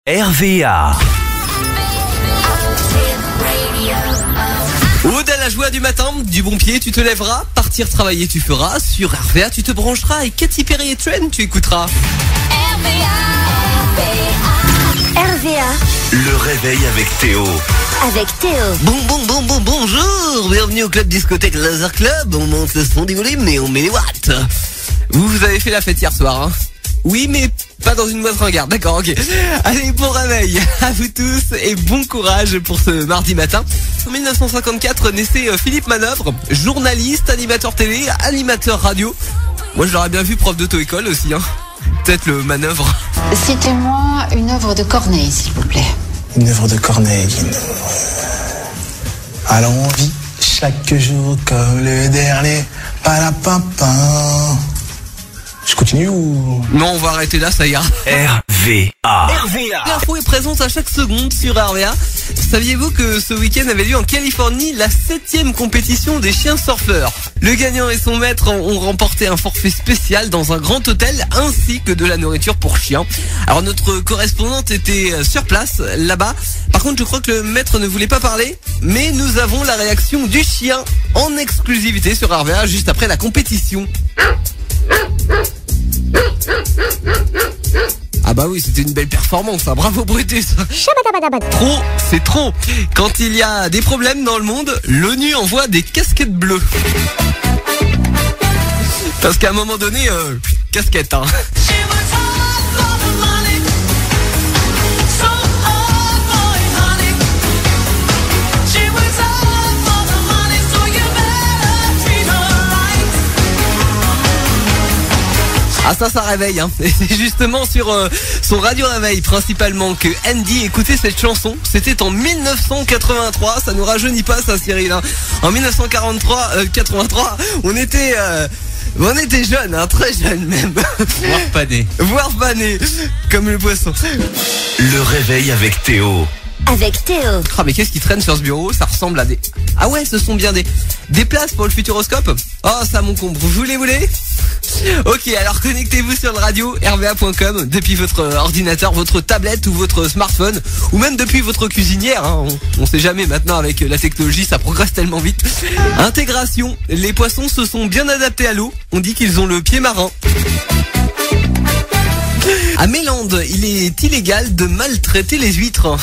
RVA. Aude à la joie du matin, du bon pied tu te lèveras, partir travailler tu feras, sur RVA tu te brancheras et Katy Perry et Trent tu écouteras. RVA. Le réveil avec Théo. Avec Théo. Bonjour, bienvenue au club discothèque Laser Club, on monte le son du volume et on met les watts. Vous avez fait la fête hier soir, hein? Oui, mais pas dans une boîte ringard, d'accord, ok. Allez, bon réveil à vous tous et bon courage pour ce mardi matin. En 1954 naissait Philippe Manœuvre, journaliste, animateur télé, animateur radio. Moi je l'aurais bien vu prof d'auto-école aussi, hein. Peut-être le Manœuvre. Citez-moi une œuvre de Corneille, s'il vous plaît. Une œuvre de Corneille, Alors on vit chaque jour comme le dernier. Palapapin. Je continue ou... Non, on va arrêter là, ça ira. RVA. L'info est présente à chaque seconde sur RVA. Saviez-vous que ce week-end avait lieu en Californie la 7e compétition des chiens surfeurs? Le gagnant et son maître ont remporté un forfait spécial dans un grand hôtel ainsi que de la nourriture pour chiens. Alors notre correspondante était sur place, là-bas. Par contre, je crois que le maître ne voulait pas parler, mais nous avons la réaction du chien en exclusivité sur RVA juste après la compétition. Ah bah oui, c'était une belle performance, hein. Bravo Brutus. Trop, c'est trop. Quand il y a des problèmes dans le monde, l'ONU envoie des casquettes bleues. Parce qu'à un moment donné, casquette, hein. Ah ça réveille, hein. Et c'est justement sur son radio réveil principalement que Andy écoutait cette chanson. C'était en 1983, ça nous rajeunit pas ça Cyril, hein. En 1983, on était jeunes, hein, très jeunes même. Voire pané, comme le poisson. Le réveil avec Théo. Avec Théo. Ah mais qu'est-ce qui traîne sur ce bureau? Ça ressemble à des... Ah ouais, ce sont bien des places pour le futuroscope. Oh ça m'encombre, vous voulez? Ok, alors connectez-vous sur le radio rva.com depuis votre ordinateur, votre tablette ou votre smartphone, ou même depuis votre cuisinière, hein. On sait jamais maintenant avec la technologie, ça progresse tellement vite. Intégration, les poissons se sont bien adaptés à l'eau, on dit qu'ils ont le pied marin. À Mélande, il est illégal de maltraiter les huîtres.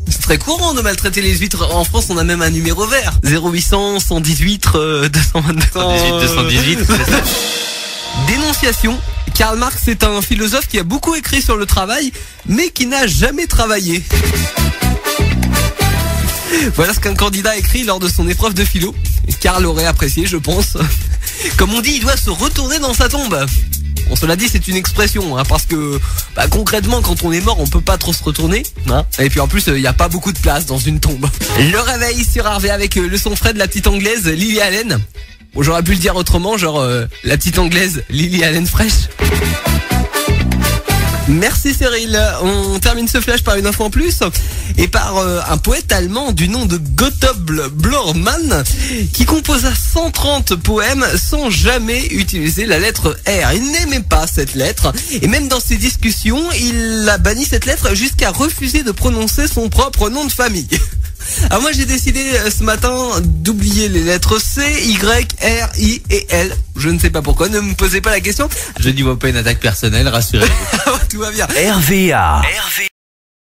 C'est très courant de maltraiter les huîtres. En France, on a même un numéro vert. 0800 118 222. 218, c'est ça. Dénonciation. Karl Marx est un philosophe qui a beaucoup écrit sur le travail, mais qui n'a jamais travaillé. Voilà ce qu'un candidat a écrit lors de son épreuve de philo. Karl aurait apprécié, je pense. Comme on dit, il doit se retourner dans sa tombe. On se l'a dit, c'est une expression, hein, parce que concrètement, quand on est mort, on peut pas trop se retourner, hein. Et puis en plus, il n'y a pas beaucoup de place dans une tombe. Le réveil sur RV avec le son frais de la petite anglaise Lily Allen. Bon, j'aurais pu le dire autrement, genre la petite anglaise Lily Allen fraîche. Merci Cyril. On termine ce flash par une info en plus et par un poète allemand du nom de Gottlob Blormann qui composa 130 poèmes sans jamais utiliser la lettre R. Il n'aimait pas cette lettre et même dans ses discussions, il a banni cette lettre jusqu'à refuser de prononcer son propre nom de famille. Alors moi j'ai décidé ce matin d'oublier les lettres C, Y, R, I et L. Je ne sais pas pourquoi, ne me posez pas la question. Je n'y vois pas une attaque personnelle, rassurez-vous. Tout va bien. RVA.